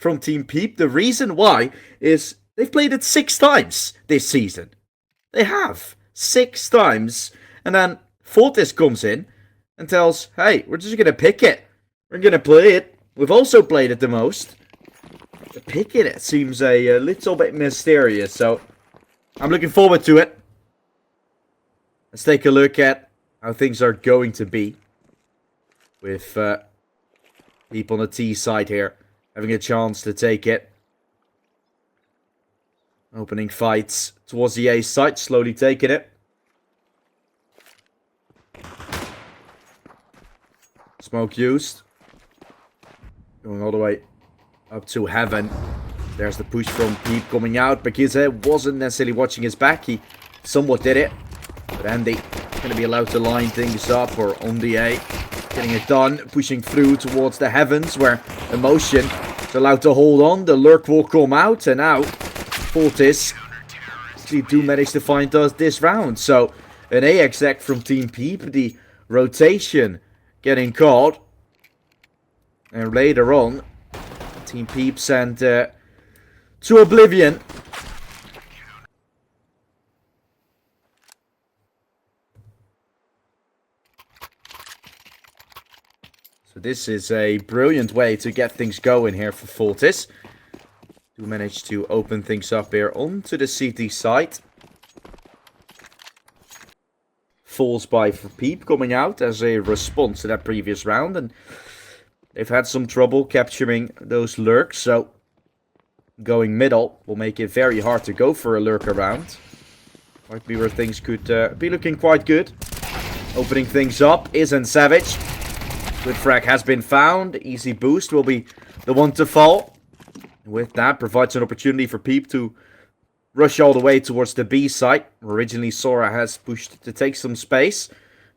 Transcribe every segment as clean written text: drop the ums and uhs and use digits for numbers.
from Team PeeP. The reason why is they've played it 6 times this season. They have 6 times. And then Fortis comes in and tells, hey, we're just going to pick it. We're going to play it. We've also played it the most. But picking it seems a little bit mysterious. So I'm looking forward to it. Let's take a look at how things are going to be. With PeeP on the T side here. Having a chance to take it. Opening fights towards the A side. Slowly taking it. Smoke used. Going all the way up to heaven. There's the push from PeeP coming out. Because he wasn't necessarily watching his back. He somewhat did it. But Andy going to be allowed to line things up. Or on the A. Getting it done. Pushing through towards the heavens. Where Emotion is allowed to hold on. The lurk will come out. And now Fortis actually do manage to find us this round. So an A exec from Team PeeP. The rotation getting caught. And later on, Team PeeP sent to oblivion. So this is a brilliant way to get things going here for Fortis. Do manage to open things up here onto the CT side. Falls by for PeeP coming out as a response to that previous round. And they've had some trouble capturing those lurks. So going middle will make it very hard to go for a lurk around. Might be where things could be looking quite good. Opening things up isn't Savage. Good frag has been found. Easy boost will be the one to fall. With that, provides an opportunity for PeeP to rush all the way towards the B site. Originally, Sora has pushed to take some space.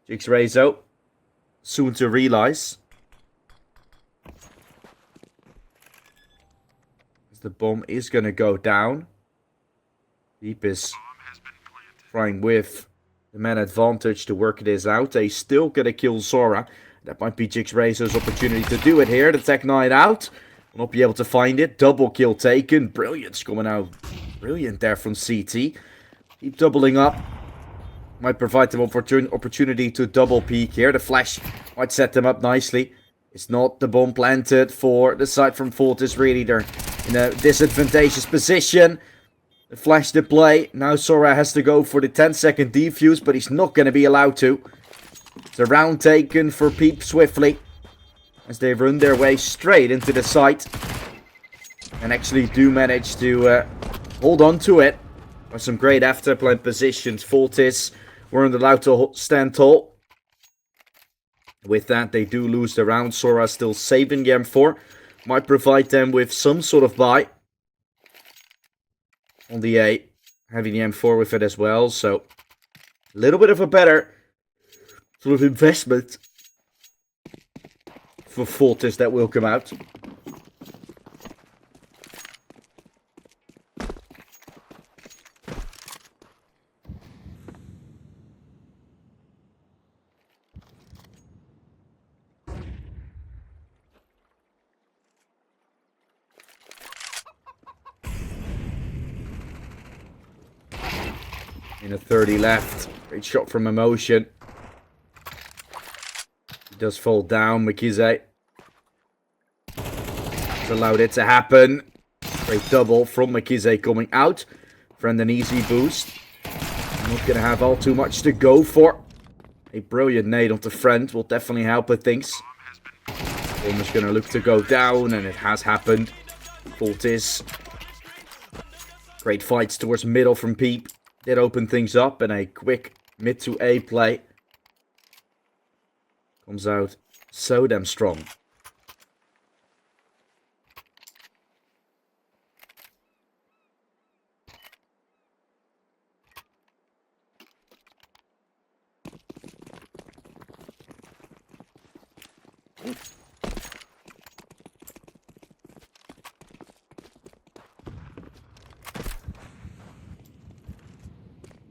Jixrezo soon to realize. As the bomb is going to go down. PeeP is trying with the man advantage to work this out. They still going to kill Sora. That might be Jixrezo's opportunity to do it here. The Tech 9 out. Will not be able to find it. Double kill taken. Brilliance coming out. Brilliant there from CT. Keep doubling up. Might provide them opportunity to double peek here. The flash might set them up nicely. It's not the bomb planted for the side from Fortis. Really, they're in a disadvantageous position. The flash to play. Now Sora has to go for the 10-second defuse, but he's not going to be allowed to. It's a round taken for PeeP swiftly. As they run their way straight into the site. And actually do manage to hold on to it. By some great afterplan positions. Fortis weren't allowed to stand tall. With that, they do lose the round. Sora still saving the M4. Might provide them with some sort of buy. On the A. Having the M4 with it as well. So, a little bit of a better sort of investment for Fortis that will come out. In a 30 left. Great shot from Emotion. He does fall down. Mikize allowed it to happen. Great double from Mikize coming out. Friend an easy boost. Not going to have all too much to go for. A brilliant nade onto Friend will definitely help with things. Almost going to look to go down, and it has happened. Fortis. Great fights towards middle from PeeP. Did open things up, and a quick mid to A play. Comes out so damn strong.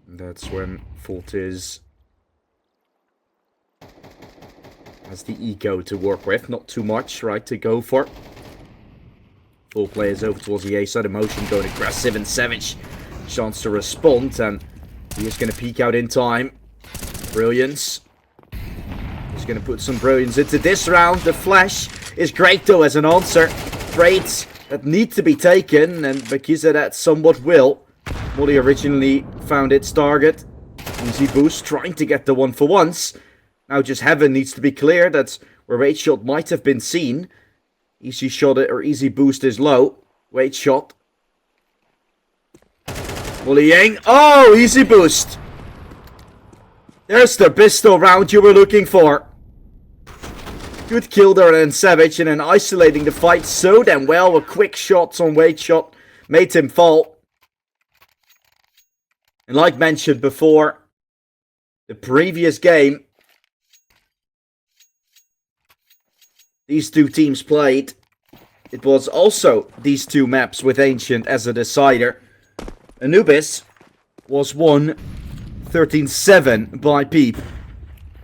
That's when Fortis has the ego to work with. Not too much, right, to go for. Full players over towards the A side. Emotion going aggressive and savage. Chance to respond, and he is going to peek out in time. Brilliance. He's going to put some brilliance into this round. The flash is great though as an answer. Trades that need to be taken, and because of that somewhat will. Molly originally found its target. Easy boost, trying to get the one for once. Now just Heaven needs to be clear. That's where Wait Shot might have been seen. Easy shot or easy boost is low. Wait shot. Molly Yang. Oh, easy boost. There's the pistol round you were looking for. Good kill there and Savage, and then isolating the fight so damn well with quick shots on Wait Shot made him fall. And like mentioned before, the previous game, these two teams played. It was also these two maps with Ancient as a decider. Anubis was won 13-7 by PeeP.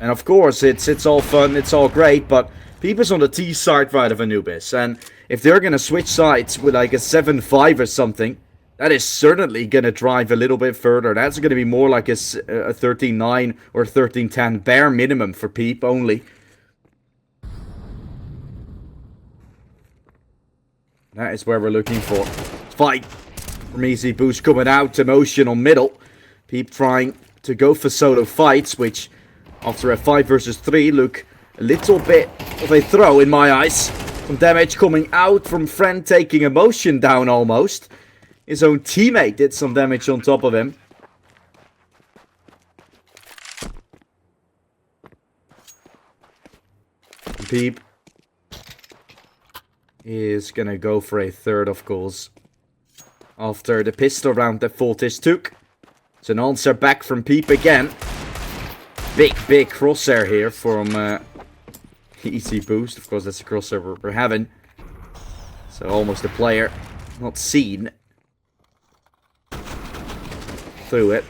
And of course, it's all fun, it's all great, but PeeP is on the T side right of Anubis. And if they're going to switch sides with like a 7-5 or something, that is certainly going to drive a little bit further. That's going to be more like a 13-9 or 13-10 bare minimum for PeeP only. That is where we're looking for. Fight from Easy Boost coming out. Emotion on middle. PeeP trying to go for solo fights, which after a 5 versus 3 look a little bit of a throw in my eyes. Some damage coming out from Friend taking Emotion down almost. His own teammate did some damage on top of him. PeeP is gonna go for a third, of course. After the pistol round that Fortis took. It's an answer back from PeeP again. Big crosshair here from Easy Boost. Of course, that's a crosshair we're having. So almost a player not seen through it.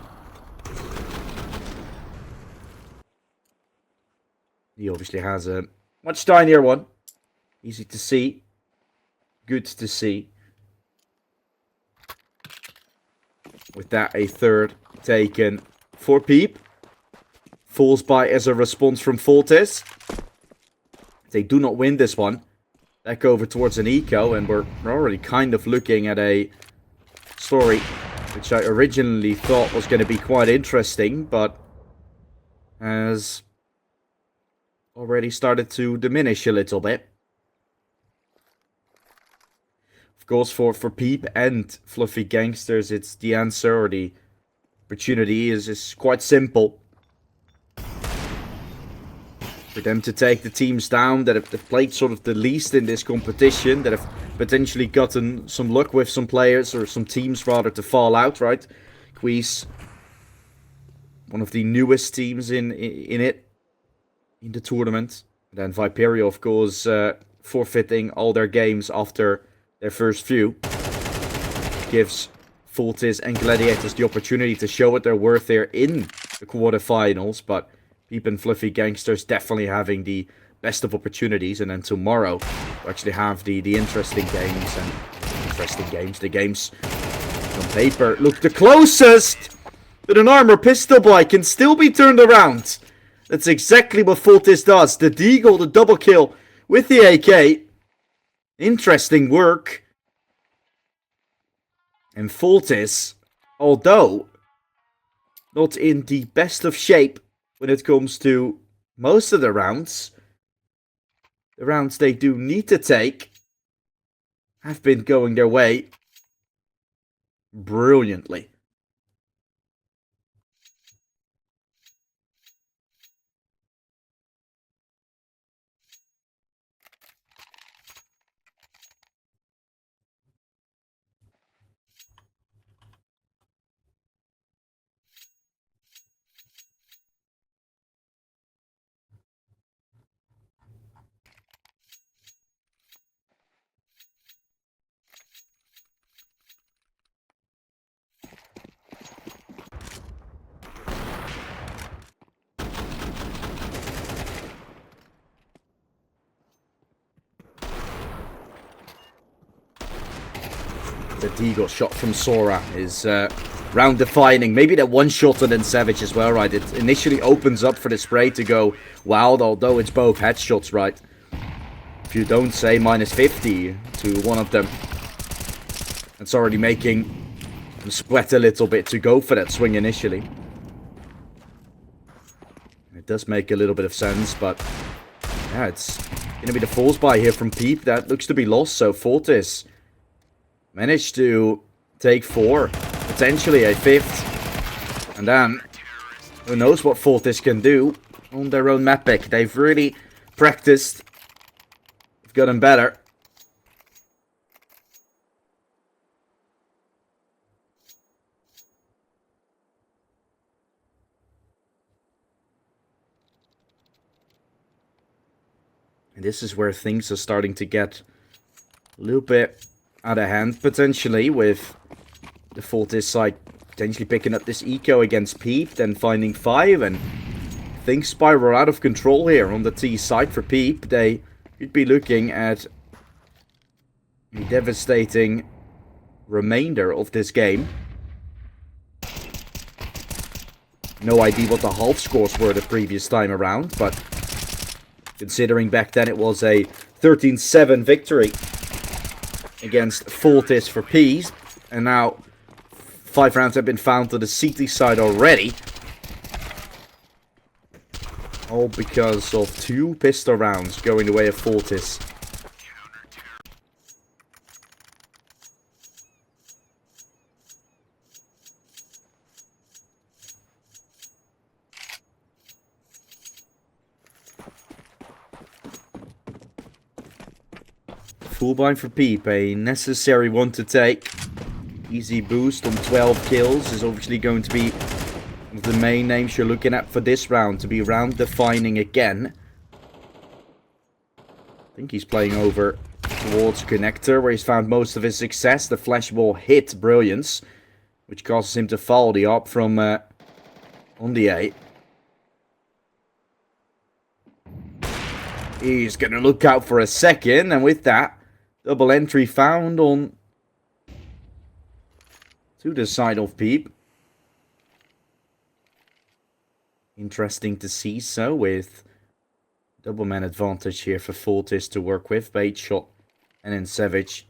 He obviously has a much tinier one. Easy to see. Good to see. With that, a third taken for PeeP. Falls by as a response from Fortis. They do not win this one. Back over towards an eco, and we're already kind of looking at a story which I originally thought was going to be quite interesting, but has already started to diminish a little bit. Of course, for PeeP and Fluffy Gangsters, it's the answer, or the opportunity is quite simple. For them to take the teams down that have played sort of the least in this competition, that have potentially gotten some luck with some players, or some teams rather, to fall out, right? Queez, one of the newest teams in the tournament. And then Viperio, of course, forfeiting all their games after their first few. Gives Fortis and Gladiators the opportunity to show what they're worth there in the quarterfinals, but PeeP and Fluffy Gangsters definitely having the best of opportunities. And then tomorrow we actually have the interesting games, and the games on paper look the closest, but an armor pistol bike can still be turned around. That's exactly what Fortis does. The Deagle, the double kill with the AK. Interesting work. And Fortis, although not in the best of shape when it comes to most of the rounds they do need to take have been going their way brilliantly. the deagle shot from Sora is round defining. Maybe that one shot and then Savage as well, right? It initially opens up for the spray to go wild, although it's both headshots, right? If you don't say minus 50 to one of them, it's already making them sweat a little bit to go for that swing initially. It does make a little bit of sense, but yeah, it's going to be the falls by here from PeeP. That looks to be lost, so Fortis managed to take 4, potentially a 5th. And then, who knows what Fortis can do on their own map pick. They've really practiced. They've gotten better. And this is where things are starting to get a little bit out of hand, potentially, with the Fortis side potentially picking up this eco against PeeP, then finding 5, and things spiral out of control here on the T side for PeeP. They could be looking at a devastating remainder of this game. No idea what the half scores were the previous time around, but considering back then it was a 13-7 victory against Fortis for PeeP, and now 5 rounds have been found to the CT side already. All because of 2 pistol rounds going the way of Fortis. Full bind for PeeP, a necessary one to take. Easy boost on 12 kills is obviously going to be one of the main names you're looking at for this round, to be round defining again. I think he's playing over towards Connector, where he's found most of his success. The flash ball hit brilliance, which causes him to foul the op from on the A. He's going to look out for a second, and with that, double entry found on to the side of PeeP. Interesting to see so, with double man advantage here for Fortis to work with. Bait shot and then Savage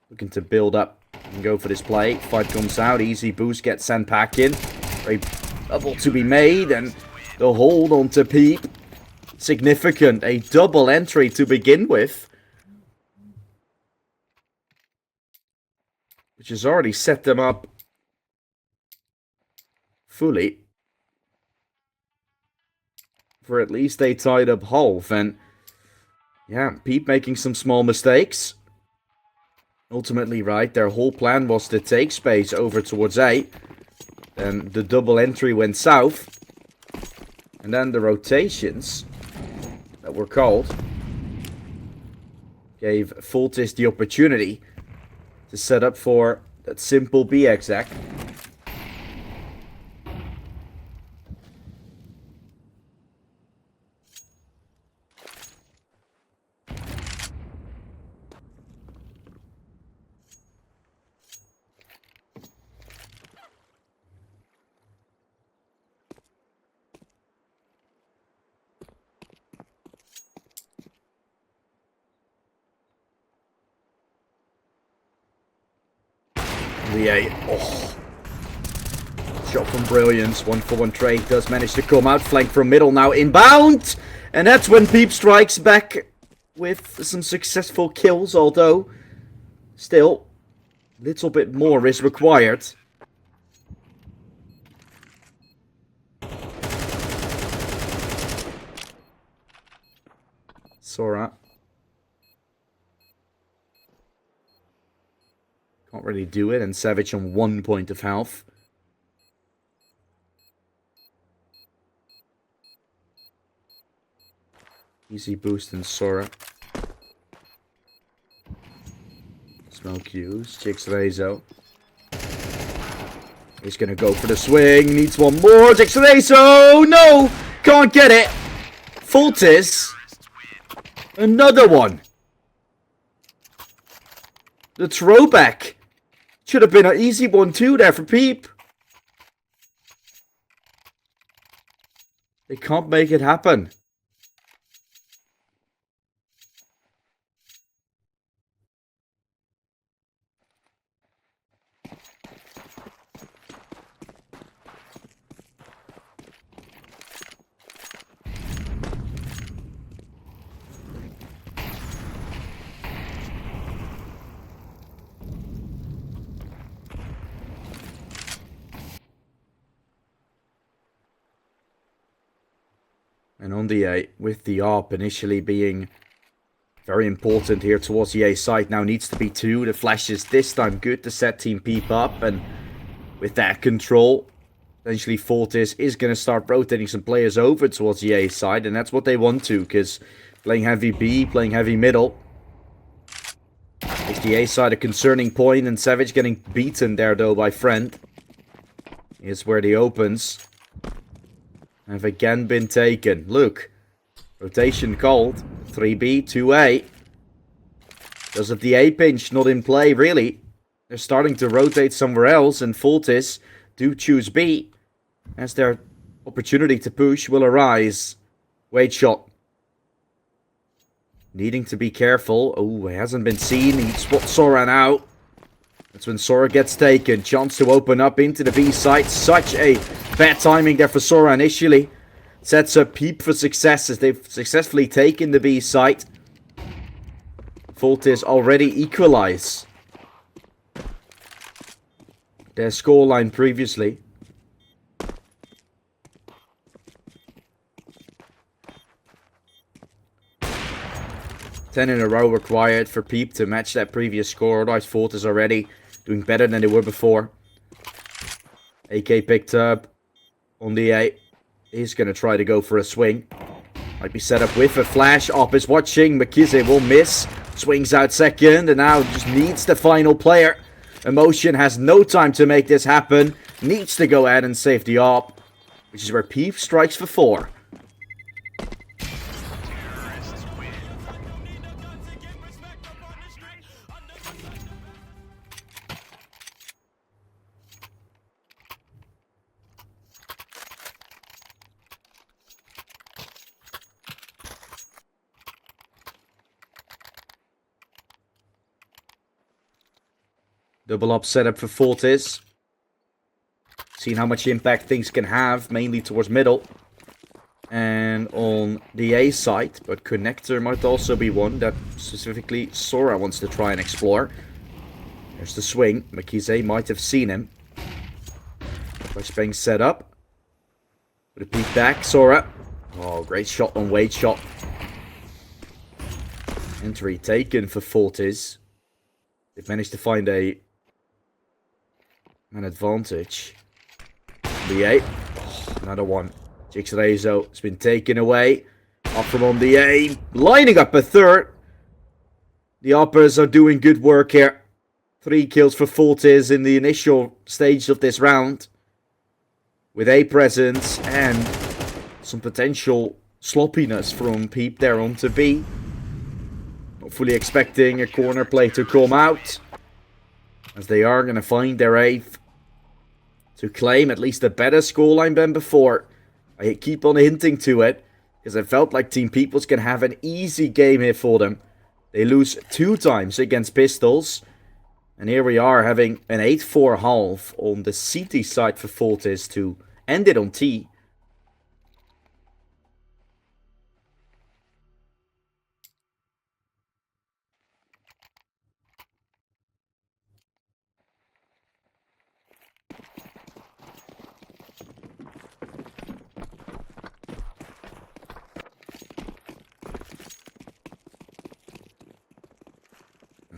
looking to build up and go for this play. Fight comes out, easy boost gets sent back in. Very double to be made, and the hold on to PeeP. Significant, a double entry to begin with, which has already set them up fully for at least a tied up half. And yeah, PeeP making some small mistakes. Ultimately, right, their whole plan was to take space over towards A. Then the double entry went south. And then the rotations that were called gave Fortis the opportunity to set up for that simple B exec. Oh. Shot from Brilliance. 1-for-1 trade does manage to come out. Flank from middle now inbound. And that's when PeeP strikes back with some successful kills. Although, still, a little bit more is required. Sora. Can't really do it, and Savage on 1 point of health. Easy boost in Sora. Smoke use. Jix Rezo. He's gonna go for the swing. Needs one more. Jix Rezo! No! Can't get it! Fortis. Another one. The throwback Should have been an easy one too there for PeeP. They can't make it happen. And on the A, with the ARP initially being very important here towards the A side, now needs to be 2. The flash is this time good to set Team PeeP up, and with that control, essentially Fortis is going to start rotating some players over towards the A side, and that's what they want to, because playing heavy B, playing heavy middle, makes the A side a concerning point, and Savage getting beaten there though by Friend. Here's where the opens have again been taken. Look, rotation called. 3B, 2A. Because of the A pinch not in play, really. They're starting to rotate somewhere else, and Fortis do choose B. As their opportunity to push will arise. Wait shot. Needing to be careful. Oh, he hasn't been seen. He spots Sora now. That's when Sora gets taken. Chance to open up into the B site. Such a bad timing there for Sora initially. Sets up PeeP for success as they've successfully taken the B site. Fortis already equalize their scoreline previously. Ten in a row required for PeeP to match that previous score. Otherwise, Fortis already doing better than they were before. AK picked up on the A. He's going to try to go for a swing. Might be set up with a flash. Op is watching. McKize will miss. Swings out second. And now just needs the final player. Emotion has no time to make this happen. Needs to go ahead and save the Op. Which is where PeeP strikes for 4. Double up setup for Fortis. Seeing how much impact things can have, mainly towards middle. And on the A side, but connector might also be one that specifically Sora wants to try and explore. There's the swing. McKize might have seen him. Flashbang set up. With a peek back, Sora. Oh, great shot on Wade shot. Entry taken for Fortis. They've managed to find an advantage. The 8. Oh, another one. Jix Rezo has been taken away. Up from on the A. Lining up a third. The uppers are doing good work here. 3 kills for Fortis in the initial stage of this round. With A presence and some potential sloppiness from PeeP there onto B. Not fully expecting a corner play to come out. As they are going to find their 8th. To claim at least a better scoreline than before. I keep on hinting to it. Because I felt like Team PeeP was going to have an easy game here for them. They lose 2 times against Pistols. And here we are having an 8-4 half on the CT side for Fortis to end it on T.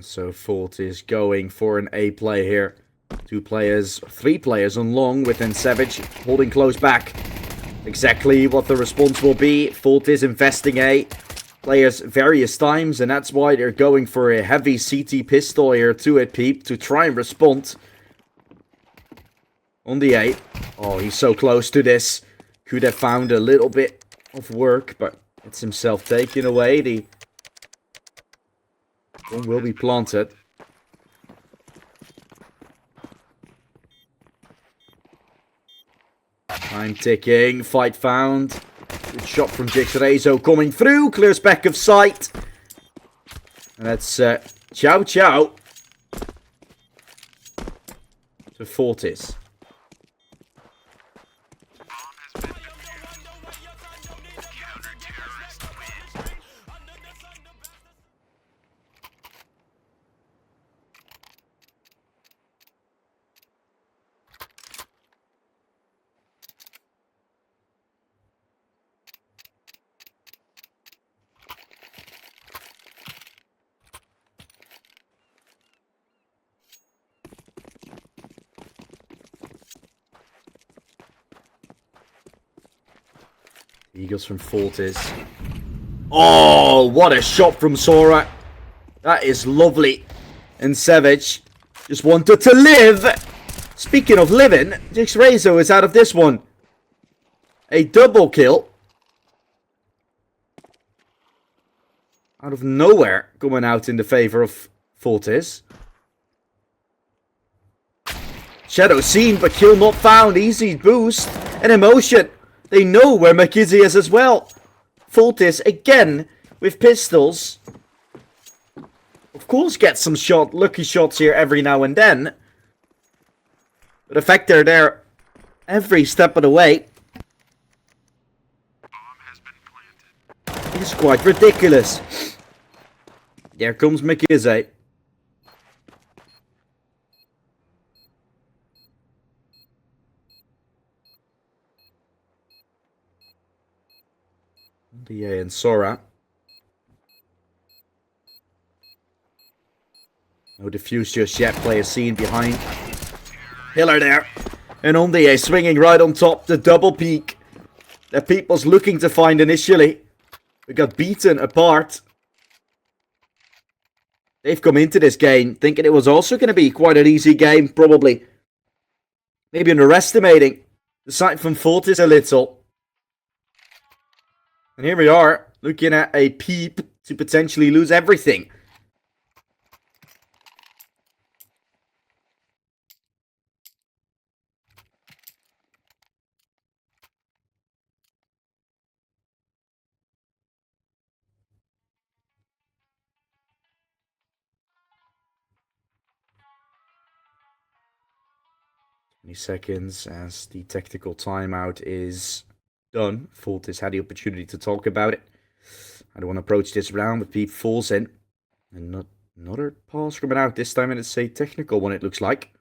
So Fortis going for an A play here. 2 players, 3 players on long within Savage holding close back. Exactly what the response will be. Fortis investing A players various times, and that's why they're going for a heavy CT pistol here to it, PeeP, to try and respond. On the A. Oh, he's so close to this. Could have found a little bit of work, but it's himself taken away. The one will be planted. Time ticking. Fight found. Good shot from Jixrezo coming through. Clears back of sight. And that's Ciao Ciao to Fortis. Eagles from Fortis. Oh, what a shot from Sora. That is lovely. And Savage just wanted to live. Speaking of living, Jixrezo is out of this one. A double kill. Out of nowhere, coming out in the favor of Fortis. Shadow seen, but kill not found. Easy boost and emotion. They know where McKizzy is as well. Fortis again with pistols. Of course gets some lucky shots here every now and then. But the fact they're there every step of the way is quite ridiculous. There comes McKizzy. DA and Sora. No defuse just yet. Player seen behind. Pillar there. And Ondia swinging right on top. The double peek that PeeP was looking to find initially. We got beaten apart. They've come into this game thinking it was also going to be quite an easy game, probably. Maybe underestimating the side from Fortis a little. And here we are, looking at a PeeP to potentially lose everything. Seconds as the tactical timeout is done. Fortis had the opportunity to talk about it. I don't want to approach this round, but PeeP falls in. And another pass coming out. This time, and it's a technical one, it looks like.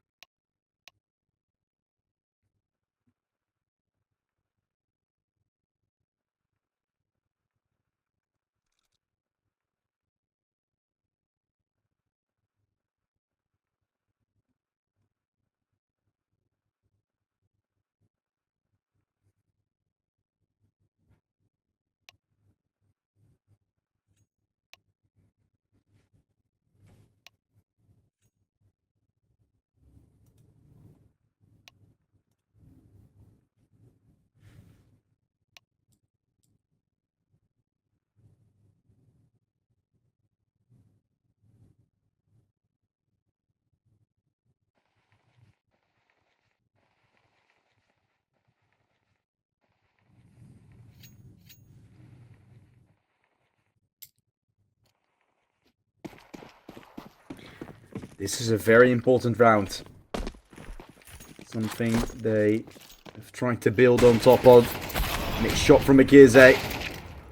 This is a very important round. Something they have tried to build on top of. Next shot from McKizzy.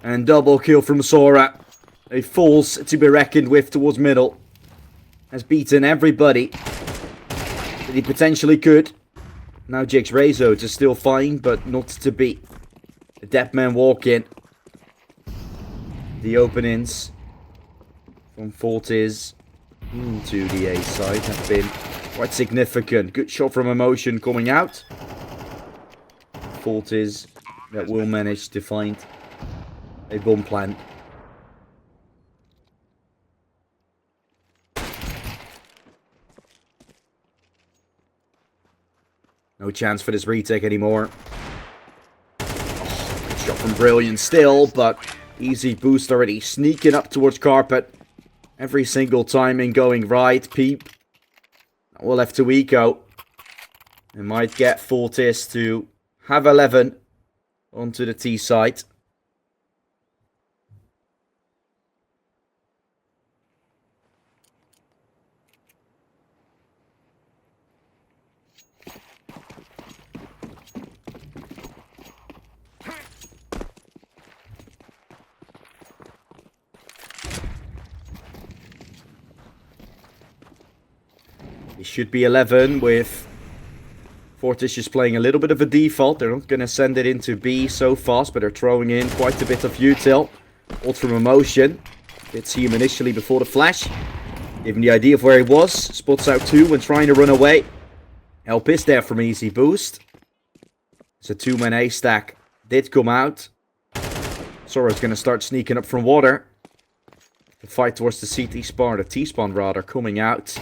And double kill from Sora. A force to be reckoned with towards middle. Has beaten everybody that he potentially could. Now Jixrezo to still fine, but not to beat. The Deathman walk in. The openings from Fortis into the A side have been quite significant. Good shot from Emotion coming out. Fortis that will manage to find a bomb plant. No chance for this retake anymore. Oh, good shot from Brilliant still, but easy boost already sneaking up towards Carpet. Every single timing going right. PeeP will have to eco. It might get Fortis to have 11 onto the T side. It should be 11 with Fortis just playing a little bit of a default. They're not going to send it into B so fast, but they're throwing in quite a bit of util. Ult from Emotion. Did see him initially before the flash. Give him the idea of where he was. Spots out 2 when trying to run away. Help is there from Easy Boost. It's a 2-man A stack. Did come out. Sora's going to start sneaking up from water. The fight towards the CT spawn, the T spawn rather, coming out.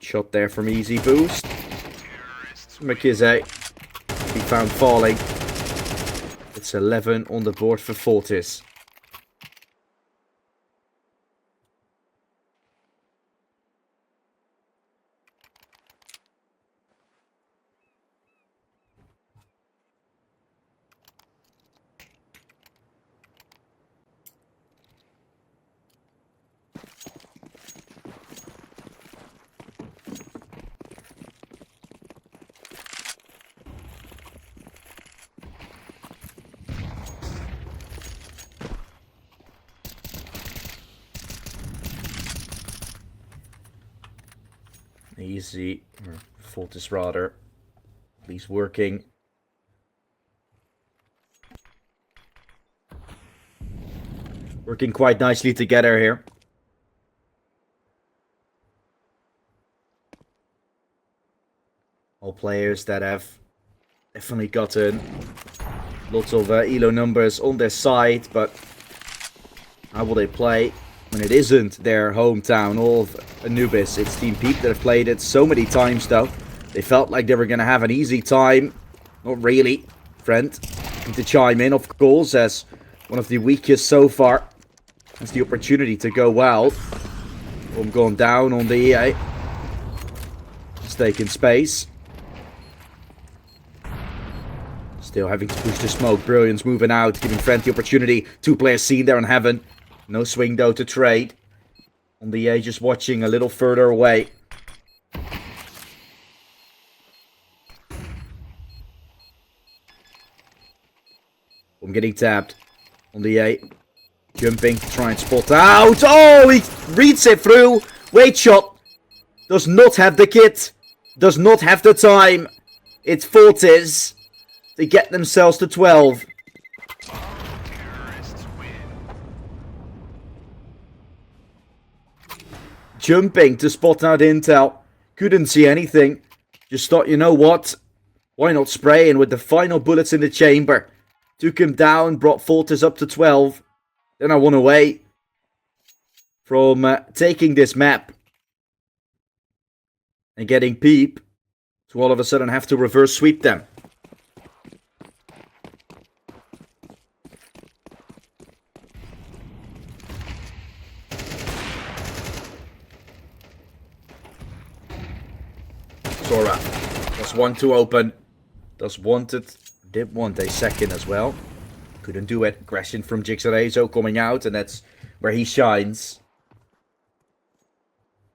Shot there from Easy Boost. Makize. He found falling. It's 11 on the board for Fortis. Easy, or Fortis rather, at least working. Working quite nicely together here. All players that have definitely gotten lots of elo numbers on their side, but how will they play when it isn't their hometown of Anubis? It's Team PeeP that have played it so many times though. They felt like they were going to have an easy time. Not really. Friend, to chime in of course as one of the weakest so far. Has the opportunity to go well. Bomb gone down on the EA. Just taking space. Still having to push the smoke. Brilliance moving out, giving Friend the opportunity. 2 players seen there in heaven. No swing though to trade. On the A, just watching a little further away. I'm getting tapped. On the A. Jumping to try and spot out. Oh, he reads it through. Wait shot. Does not have the kit. Does not have the time. It's Fortis. They get themselves to 12. Jumping to spot out intel. Couldn't see anything. Just thought, you know what? Why not spray in with the final bullets in the chamber? Took him down, brought Fortis up to 12. Then I won away from taking this map. And getting PeeP to all of a sudden have to reverse sweep them. Sora does want to open. Did want a second as well. Couldn't do it. Aggression from Jigsaw coming out, and that's where he shines.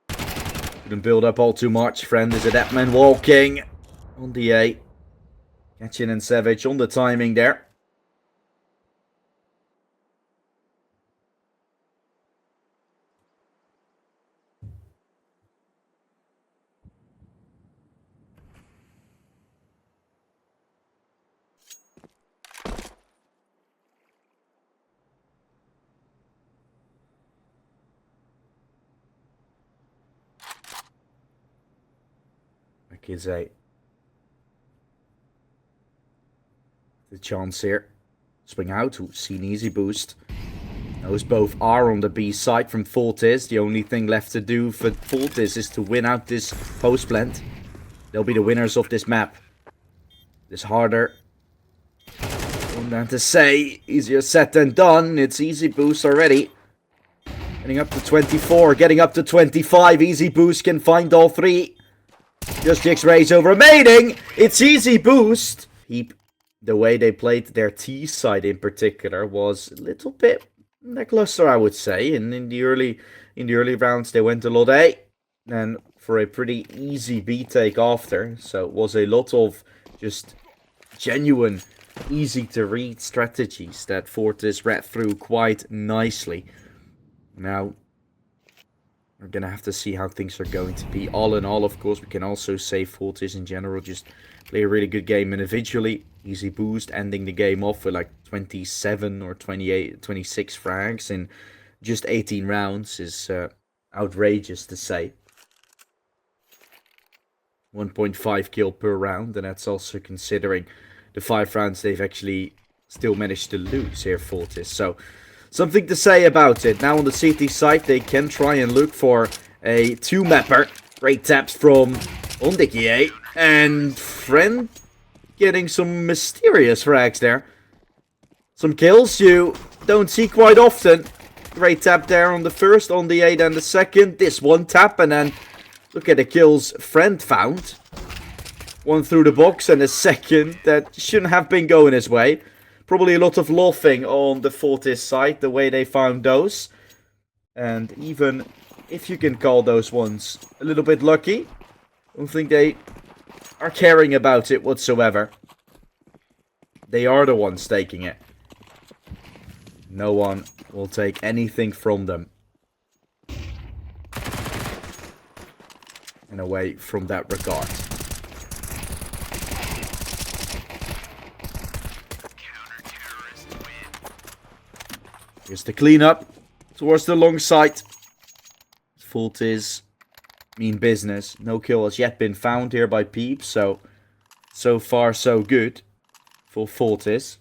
Couldn't build up all too much. Friend is a Deadman walking on the A. Catching and Savage on the timing there. Is a the chance here. Swing out, seen Easy Boost. Those both are on the B side from Fortis. The only thing left to do for Fortis is to win out this post plant. They'll be the winners of this map. It's harder than to say. Easier said than done. It's Easy Boost already. Getting up to 24, getting up to 25. Easy Boost can find all 3. Just Jix Rays over mating. It's easy boost. PeeP, the way they played their T side in particular was a little bit lackluster, I would say. And in the early rounds, they went a lot A, and for a pretty easy B take after. So it was a lot of just genuine, easy to read strategies that Fortis read through quite nicely. Now, we're going to have to see how things are going to be. All in all, of course, we can also say Fortis in general just play a really good game individually. Easy boost, ending the game off with like 27 or 28, 26 frags in just 18 rounds is outrageous to say. 1.5 kill per round, and that's also considering the 5 rounds they've actually still managed to lose here, Fortis. So, something to say about it. Now on the CT side, they can try and look for a 2-mapper. Great taps from Ondikie, and Friend getting some mysterious frags there. Some kills you don't see quite often. Great tap there on the first, on the 8 and the second. This one tap, and then look at the kills Friend found. One through the box, and a second that shouldn't have been going his way. Probably a lot of laughing on the Fortis side, the way they found those. And even if you can call those ones a little bit lucky, I don't think they are caring about it whatsoever. They are the ones taking it. No one will take anything from them. In a way, from that regard. Here's the cleanup towards the long side. Fortis mean business. No kill has yet been found here by PeeP, so far so good for Fortis.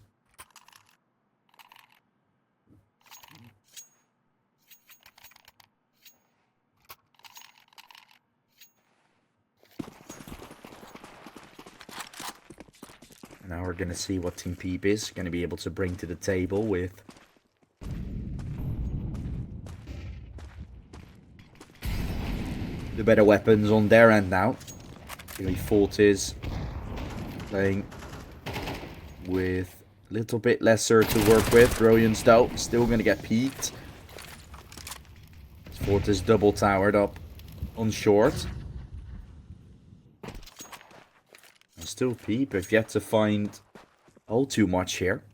Now we're going to see what Team PeeP is going to be able to bring to the table with the better weapons on their end now. Really, Fortis playing with a little bit lesser to work with. Brilliance though, still going to get peeked. Fortis double towered up on short. And still PeeP have yet to find all too much here.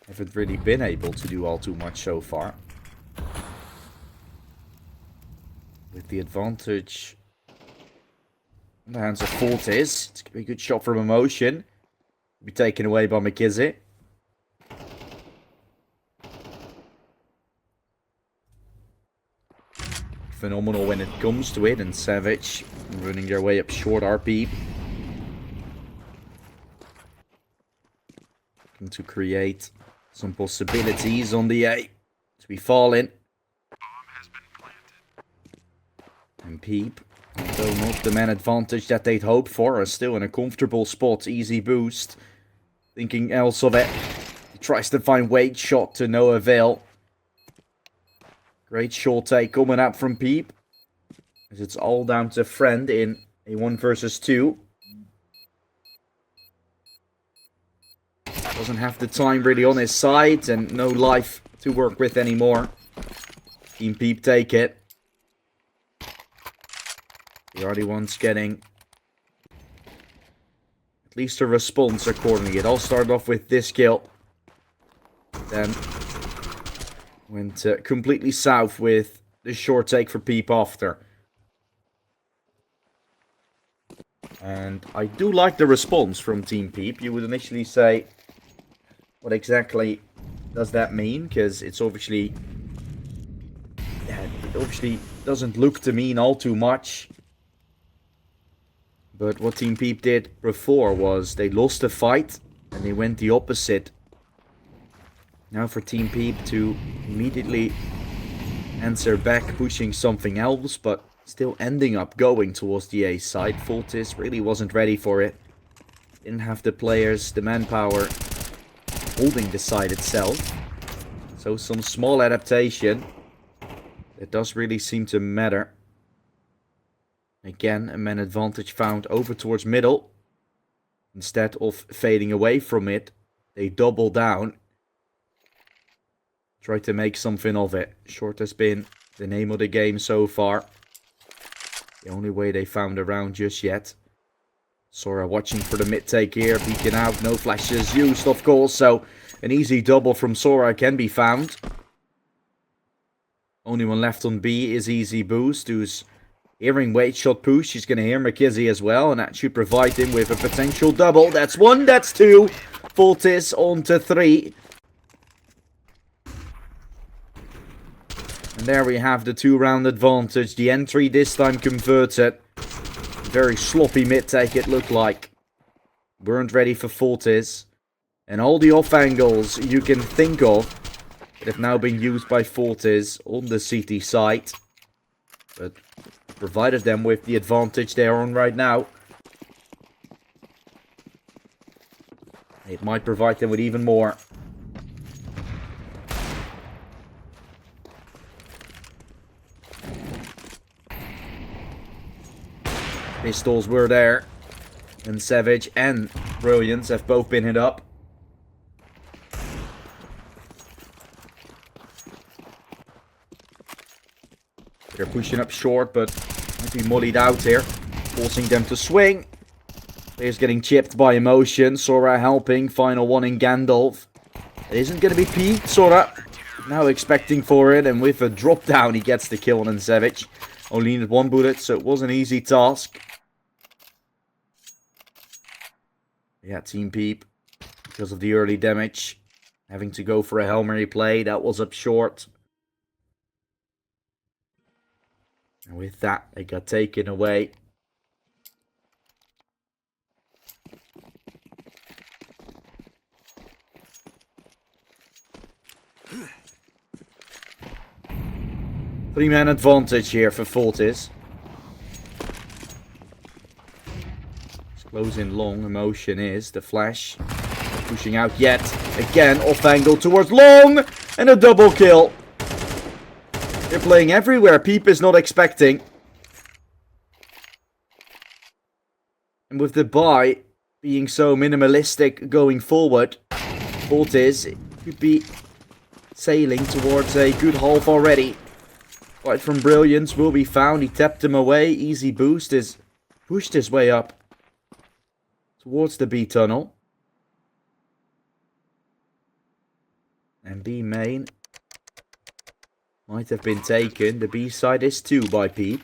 Haven't really been able to do all too much so far. With the advantage in the hands of Fortis. It's going to be a good shot from Emotion. Be taken away by McKissick. Phenomenal when it comes to it, and Savage running their way up short RP. Looking to create some possibilities on the A. To be falling. And PeeP, though not the man advantage that they'd hoped for, are still in a comfortable spot. Easy boost. Thinking else of it. He tries to find weight shot to no avail. Great short take coming up from PeeP. As it's all down to Friend in a 1 versus 2. Doesn't have the time really on his side and no life to work with anymore. Team PeeP take it. The already one's getting at least a response accordingly. It all started off with this kill. Then went completely south with the short take for PeeP after. And I do like the response from Team PeeP. You would initially say, what exactly does that mean? Because it's obviously, it obviously doesn't look to mean all too much. But what Team PeeP did before was they lost the fight and they went the opposite. Now for Team PeeP to immediately answer back, pushing something else, but still ending up going towards the A side. Fortis really wasn't ready for it. Didn't have the players, the manpower holding the side itself. So some small adaptation. It does really seem to matter. Again, a man advantage found over towards middle. Instead of fading away from it, they double down. Try to make something of it. Short has been the name of the game so far. The only way they found a round just yet. Sora watching for the mid take here. Beacon out. No flashes used, of course. So an easy double from Sora can be found. Only one left on B is Easy Boost, who's hearing wait shot push. He's going to hear McKizzy as well, and that should provide him with a potential double. That's one, that's two. Fortis on to 3. And there we have the 2-round advantage. The entry this time converted. Very sloppy mid-take it looked like. Weren't ready for Fortis. And all the off angles you can think of have now been used by Fortis on the CT side. But provided them with the advantage they're on right now. It might provide them with even more. Pistols were there. And Savage and Brilliance have both been hit up. They're pushing up short, but might be mollied out here. Forcing them to swing. Players getting chipped by emotion. Sora helping. Final one in Gandalf. It isn't going to be PeeP. Sora now expecting for it. And with a drop down, he gets the kill on Savage. Only needed 1 bullet, so it was an easy task. Yeah, Team PeeP, because of the early damage, having to go for a Hail Mary play. That was up short. And with that, they got taken away. Three-man advantage here for Fortis. Closing long, emotion is the flash. Pushing out yet. Again, off angle towards long. And a double kill. They're playing everywhere. PeeP is not expecting. And with the buy being so minimalistic going forward, Fortis could be sailing towards a good half already. Fight from Brilliance will be found. He tapped him away. Easy Boost is pushed his way up towards the B tunnel. And B main might have been taken. The B side is 2 by PeeP.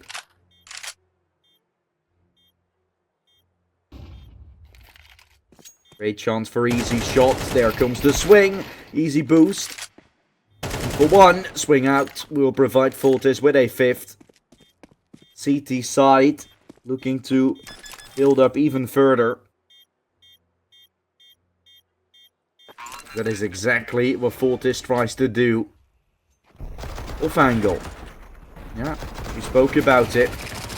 Great chance for easy shots. There comes the swing. Easy Boost. And for 1, swing out will provide Fortis with a 5th. CT side looking to build up even further. That is exactly what Fortis tries to do. Off angle. Yeah, we spoke about it.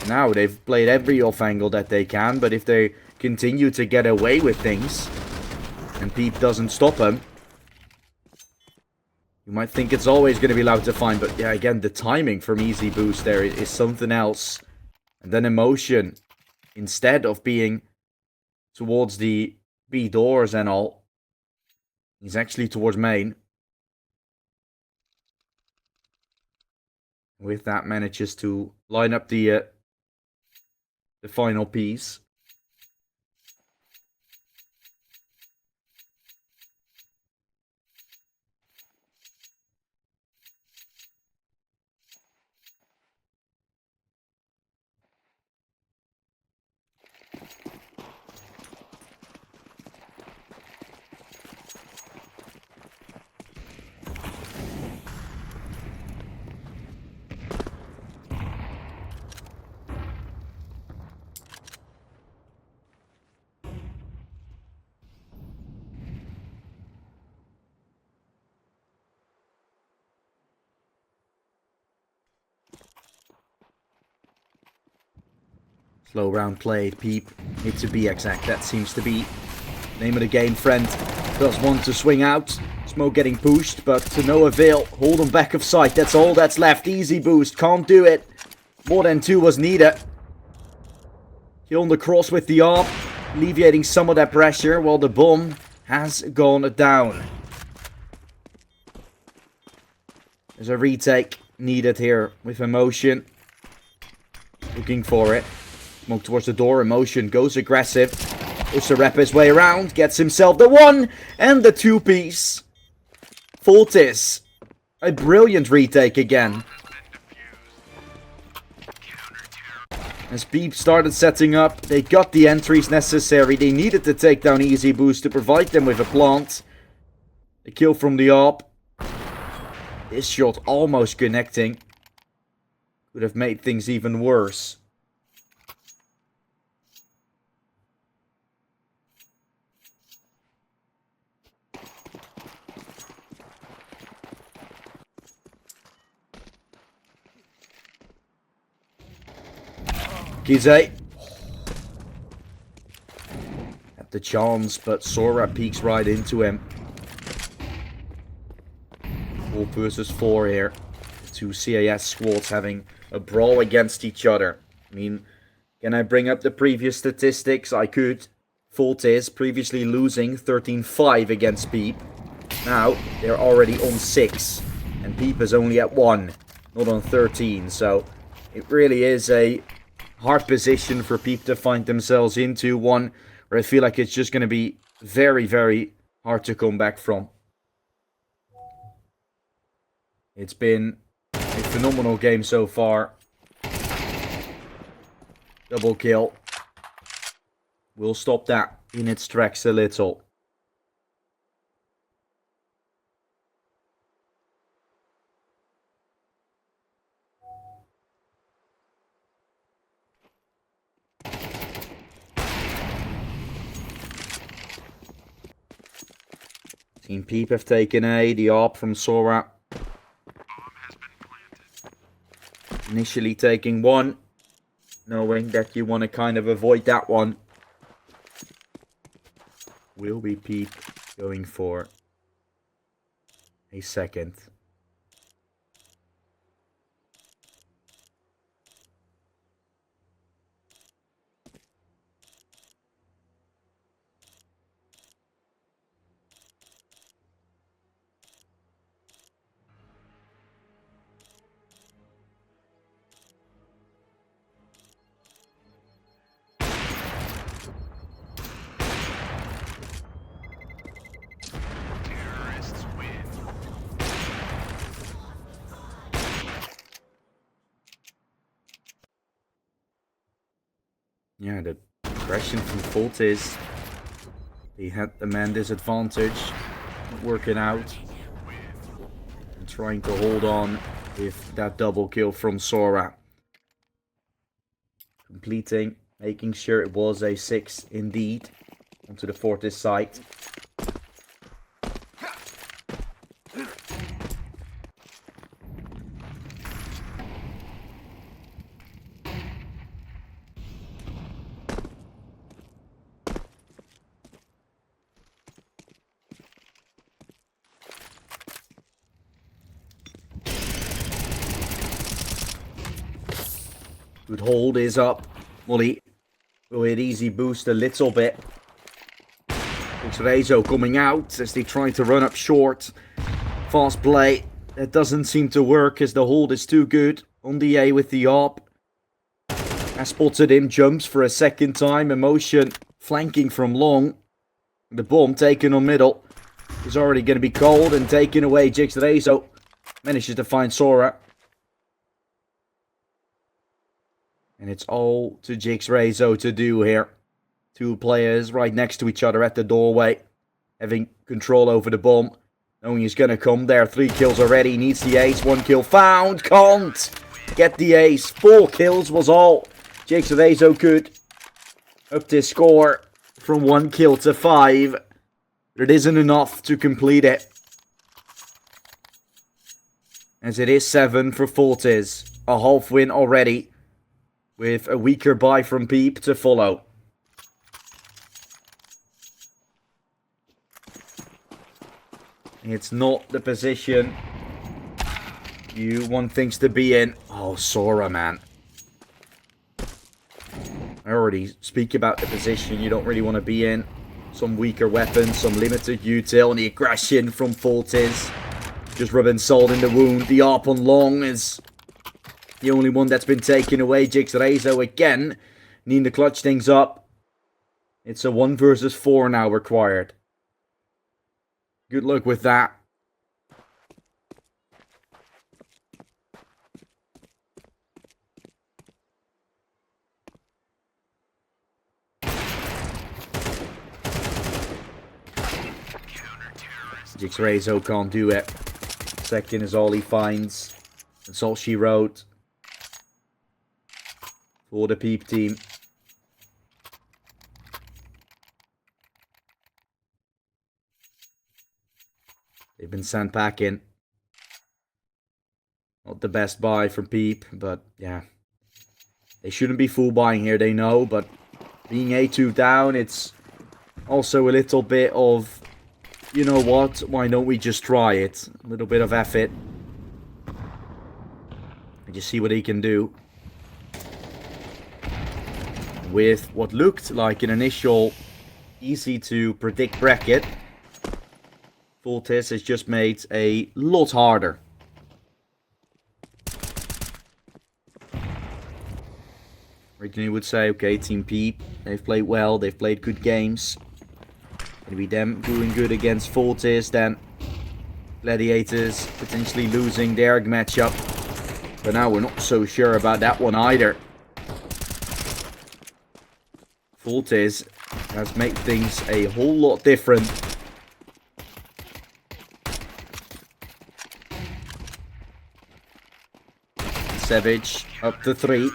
Now they've played every off angle that they can, but if they continue to get away with things, and PeeP doesn't stop them, you might think it's always going to be allowed to find, but yeah, again, the timing from Easy Boost there is something else. And then emotion, instead of being towards the B doors and all, he's actually towards main. With that, manages to line up the final piece. Slow round played. PeeP need to be exact. That seems to be name of the game. Friend does want to swing out. Smoke getting pushed, but to no avail. Hold on back of sight. That's all that's left. Easy Boost. Can't do it. More than 2 was needed. Kill on the cross with the ARP, alleviating some of that pressure while the bomb has gone down. There's a retake needed here with Emotion. Looking for it. Smoke towards the door. Emotion goes aggressive. Goes to wrap his way around. Gets himself the 1 and the 2-piece. Fortis. A brilliant retake again. As PeeP started setting up, they got the entries necessary. They needed to take down Easy Boost to provide them with a plant. A kill from the ARP. This shot almost connecting. Could have made things even worse. Kize. Had the chance, but Sora peeks right into him. 4 versus 4 here. The 2 CAS squads having a brawl against each other. I mean, can I bring up the previous statistics? I could. Fortis previously losing 13-5 against PeeP. Now, they're already on 6. And PeeP is only at 1, not on 13. So, it really is a hard position for PeeP to find themselves into. One where I feel like it's just going to be very, very hard to come back from. It's been a phenomenal game so far. Double kill. We'll stop that in its tracks a little. Team PeeP have taken A, the ARP from Sora. Initially taking 1, knowing that you want to kind of avoid that one. Will be PeeP going for a second. Yeah, the aggression from Fortis. He had the man disadvantage. Working out. And trying to hold on with that double kill from Sora. Completing, making sure it was a 6 indeed. Onto the Fortis site. Good hold is up. Molly will hit Easy Boost a little bit. Rezo coming out as they try to run up short. Fast play. That doesn't seem to work as the hold is too good. On the A with the ARP. Has spotted him. Jumps for a second time. Emotion flanking from long. The bomb taken on middle. Is already going to be cold and taken away. Rezo manages to find Sora. And it's all to Rezo to do here. 2 players right next to each other at the doorway. Having control over the bomb. Knowing he's going to come there. 3 kills already. Needs the ace. 1 kill found. Can't get the ace. 4 kills was all Rezo could. Up this score from 1 kill to 5. But it isn't enough to complete it. As it is 7 for Fortis. A half win already. With a weaker buy from PeeP to follow. It's not the position you want things to be in. Oh, Sora, man. I already speak about the position you don't really want to be in. Some weaker weapons, some limited util, and the aggression from Fortis. Just rubbing salt in the wound. The ARP on long is the only one that's been taken away. Jix Rezo again needing to clutch things up. It's a 1 versus 4 now required. Good luck with that. Jix Rezo can't do it. Second is all he finds. That's all she wrote. For the PeeP team. They've been sent packing. Not the best buy from PeeP, but yeah. They shouldn't be full buying here, they know, but being A2 down, it's also a little bit of, you know what, why don't we just try it? A little bit of effort. And just see what he can do. With what looked like an initial easy to predict bracket, Fortis has just made a lot harder. Originally would say, okay, Team PeeP, they've played well, they've played good games. Gonna be them doing good against Fortis, then Gladiators potentially losing their matchup. But now we're not so sure about that one either. Fortis has made things a whole lot different. Savage up to 3.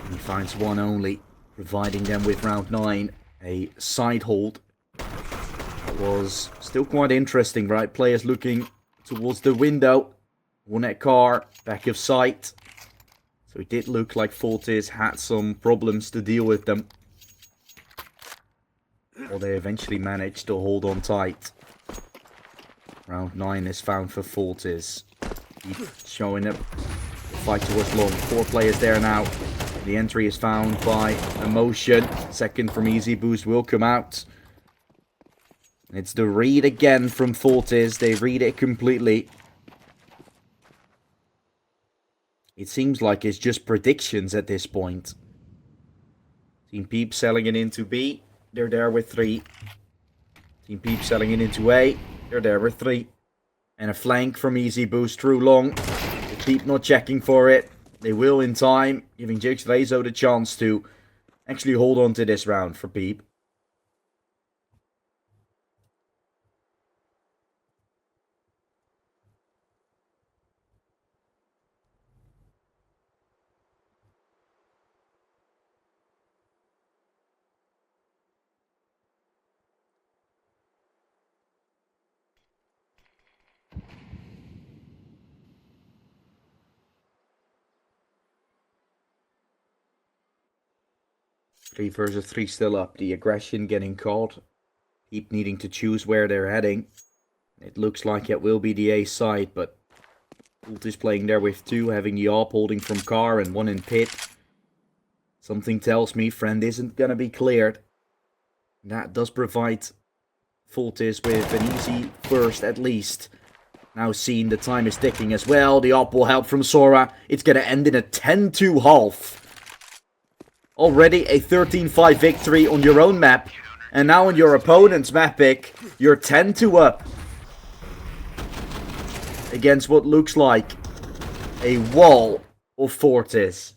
He finds one only, providing them with round 9 a side hold. That was still quite interesting, right? Players looking towards the window. One at car, back of sight. So it did look like Fortis had some problems to deal with them. Or they eventually managed to hold on tight. Round 9 is found for Fortis. Showing up. The fight towards long. 4 players there now. The entry is found by Emotion. Second from Easy Boost will come out. It's the read again from Fortis. They read it completely. It seems like it's just predictions at this point. Team PeeP selling it into B. They're there with 3. Team PeeP selling it into A. They're there with 3. And a flank from Easy Boost through long. With PeeP not checking for it. They will in time, giving Jix Rezo the chance to actually hold on to this round for PeeP. Three versus 3 still up. The aggression getting caught. PeeP needing to choose where they're heading. It looks like it will be the A side, but Fortis playing there with 2, having the ARP holding from car and 1 in pit. Something tells me friend isn't going to be cleared. That does provide Fortis with an easy first at least. Now seeing the time is ticking as well. The ARP will help from Sora. It's going to end in a 10-2 half. Already a 13-5 victory on your own map. And now on your opponent's map pick, you're 10-2 up. Against what looks like a wall of Fortis.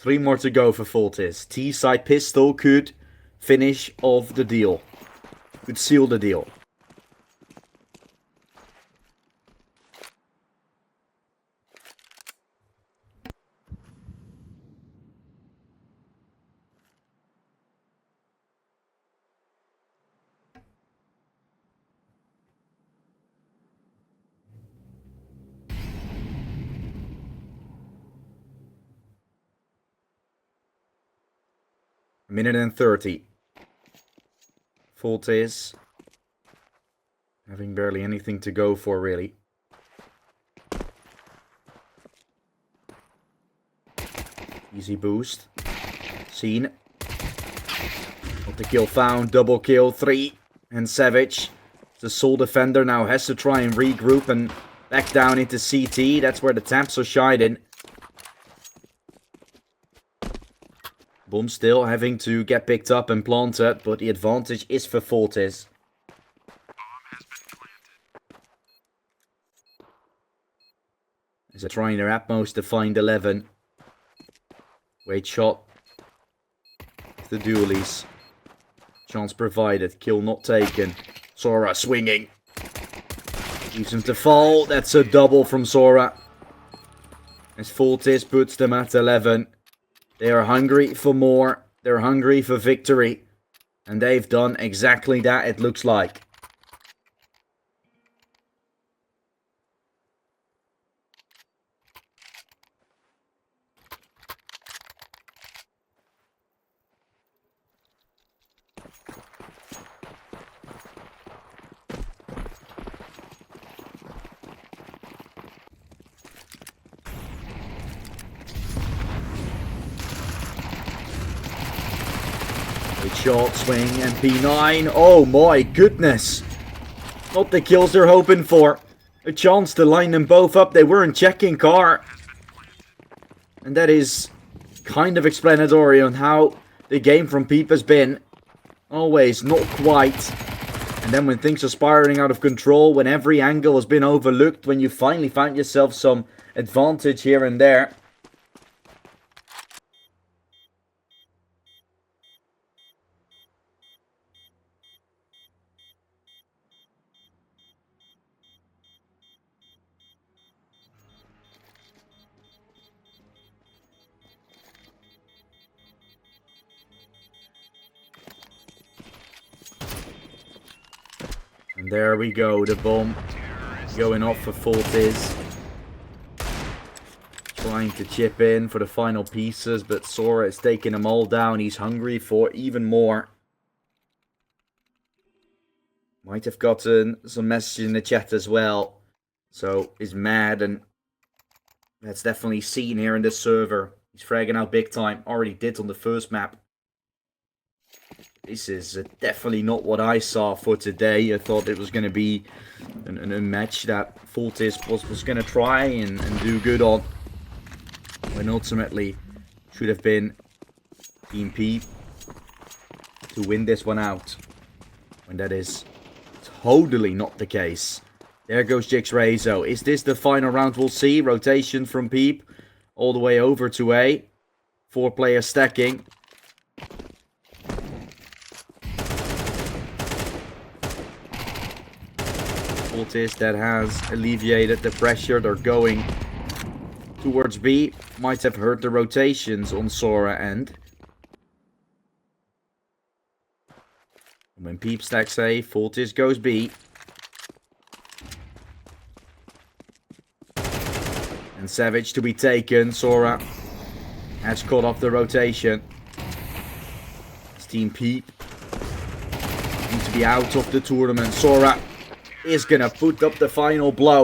Three more to go for Fortis. T-side pistol could finish off the deal. Could seal the deal. A minute and 30. Fortis having barely anything to go for, really. Easy boost. Seen. Not the kill found. Double kill. 3. And Savage, the sole defender, now has to try and regroup and back down into CT. That's where the taps are shining. Bomb still having to get picked up and planted, but the advantage is for Fortis. As they're trying their utmost to find 11. Wait shot. The dualies. Chance provided. Kill not taken. Sora swinging. Leaves him to fall. That's a double from Sora. As Fortis puts them at 11. They are hungry for more. They're hungry for victory. And they've done exactly that, it looks like. Good shot, swing, and P9. Oh my goodness. Not the kills they're hoping for. A chance to line them both up. They weren't checking car. And that is kind of explanatory on how the game from PeeP has been. Always not quite. And then when things are spiraling out of control, when every angle has been overlooked, when you finally find yourself some advantage here and there. And there we go, the bomb going off for Fortis. Trying to chip in for the final pieces, but Sora is taking them all down. He's hungry for even more. Might have gotten some messages in the chat as well. So he's mad, and that's definitely seen here in this server. He's fragging out big time. Already did on the first map. This is definitely not what I saw for today. I thought it was going to be a match that Fortis was going to try and do good on. When ultimately should have been Team PeeP to win this one out. When that is totally not the case. There goes Jixrezo. Is this the final round we'll see? Rotation from PeeP all the way over to A. 4 players stacking. Fortis that has alleviated the pressure. They're going towards B. Might have heard the rotations on Sora end. When PeeP stacks A, Fortis goes B. And Savage to be taken. Sora has caught off the rotation. It's Team PeeP need to be out of the tournament. Sora is going to put up the final blow.